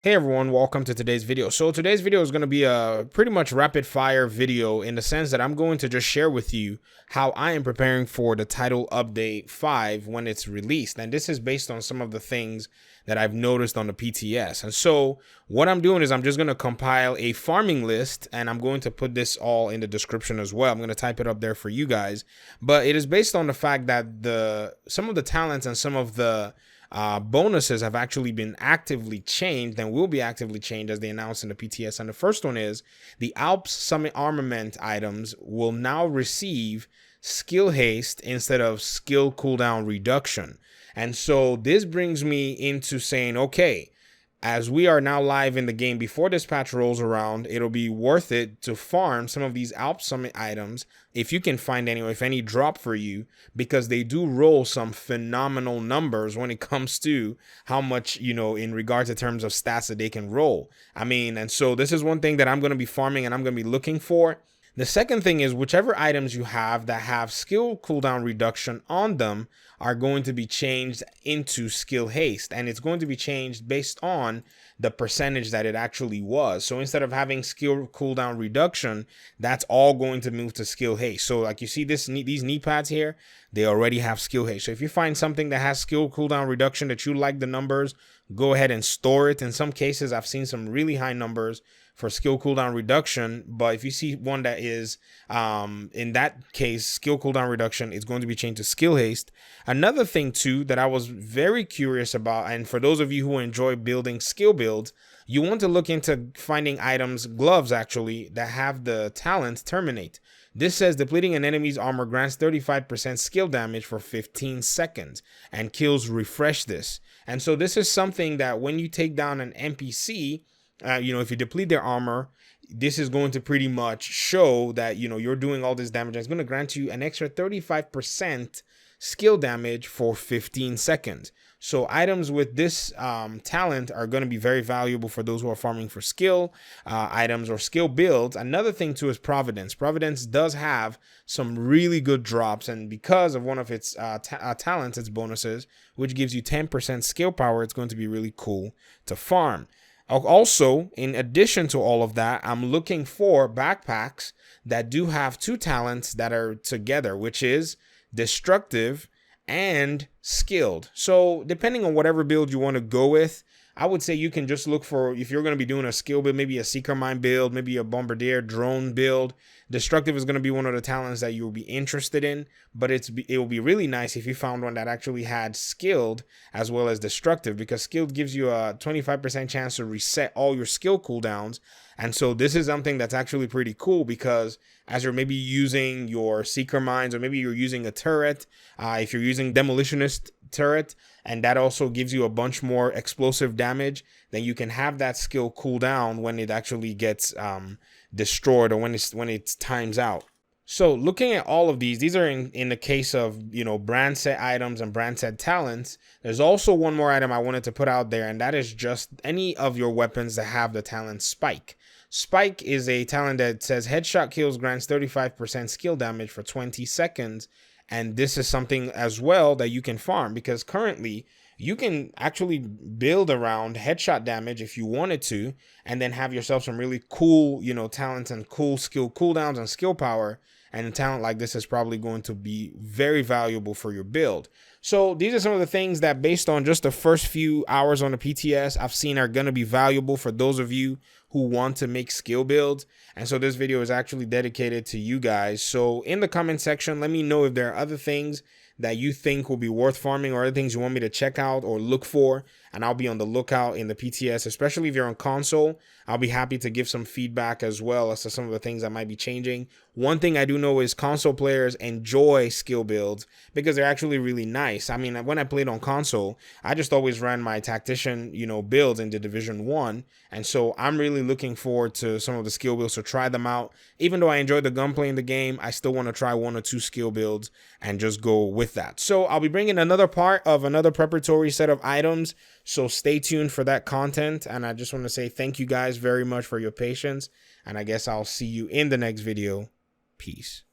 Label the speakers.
Speaker 1: Hey everyone, welcome to today's video. So today's video is going to be a pretty much rapid fire video in the sense that I'm going to just share with you how I am preparing for the title update 5 when it's released. And this is based on some of the things that I've noticed on the PTS. And so what I'm doing is I'm just going to compile a farming list, and I'm going to put this all in the description as well. I'm going to type it up there for you guys. But it is based on the fact that some of the talents and some of the bonuses have actually been actively changed and will be actively changed as they announced in the PTS. And the first one is the Alps Summit armament items will now receive skill haste instead of skill cooldown reduction. And so this brings me into saying, okay, as we are now live in the game, before this patch rolls around, it'll be worth it to farm some of these Alps Summit items, if you can find any, or if any drop for you, because they do roll some phenomenal numbers when it comes to how much, in regards to terms of stats that they can roll. And so this is one thing that I'm going to be farming and I'm going to be looking for. The second thing is whichever items you have that have skill cooldown reduction on them are going to be changed into skill haste, and it's going to be changed based on the percentage that it actually was. So instead of having skill cooldown reduction, that's all going to move to skill haste. So like you see these knee pads here, they already have skill haste. So if you find something that has skill cooldown reduction that you like the numbers, go ahead and store it. In some cases, I've seen some really high numbers for skill cooldown reduction, but if you see one that is in that case skill cooldown reduction, it's going to be changed to skill haste. Another thing too that I was very curious about, and for those of you who enjoy building skill builds, you want to look into finding items, gloves actually, that have the talent terminate. This says depleting an enemy's armor grants 35% skill damage for 15 seconds and kills refresh this. And so this is something that when you take down an NPC, if you deplete their armor, this is going to pretty much show that, you're doing all this damage. And it's going to grant you an extra 35% skill damage for 15 seconds. So items with this talent are going to be very valuable for those who are farming for skill items or skill builds. Another thing too is Providence. Providence does have some really good drops, and because of one of its talents, its bonuses, which gives you 10% skill power, it's going to be really cool to farm. Also, in addition to all of that, I'm looking for backpacks that do have two talents that are together, which is destructive and skilled. So depending on whatever build you want to go with, I would say you can just look for, if you're going to be doing a skill build, maybe a seeker mine build, maybe a bombardier drone build. Destructive is going to be one of the talents that you'll be interested in, but it will be really nice if you found one that actually had skilled as well as destructive, because skilled gives you a 25% chance to reset all your skill cooldowns. And so this is something that's actually pretty cool, because as you're maybe using your seeker mines, or maybe you're using a turret, if you're using demolitionist turret, and that also gives you a bunch more explosive damage, then you can have that skill cool down when it actually gets destroyed, or when it's times out. So looking at all of these are in the case of, brand set items and brand set talents. There's also one more item I wanted to put out there, and that is just any of your weapons that have the talent spike. Spike is a talent that says headshot kills grants 35% skill damage for 20 seconds. And this is something as well that you can farm, because currently you can actually build around headshot damage if you wanted to, and then have yourself some really cool, talents and cool skill cooldowns and skill power. And a talent like this is probably going to be very valuable for your build. So these are some of the things that, based on just the first few hours on the PTS, I've seen are going to be valuable for those of you who want to make skill builds. And so this video is actually dedicated to you guys. So in the comment section, let me know if there are other things that you think will be worth farming, or other things you want me to check out or look for, and I'll be on the lookout in the PTS. Especially if you're on console, I'll be happy to give some feedback as well as to some of the things that might be changing. One thing I do know is console players enjoy skill builds because they're actually really nice. When I played on console, I just always ran my tactician, builds into Division 1, and so I'm really looking forward to some of the skill builds, to try them out. Even though I enjoyed the gunplay in the game, I still want to try one or two skill builds and just go with that. So I'll be bringing another part of another preparatory set of items, so stay tuned for that content. And I just want to say thank you guys very much for your patience, and I guess I'll see you in the next video. Peace.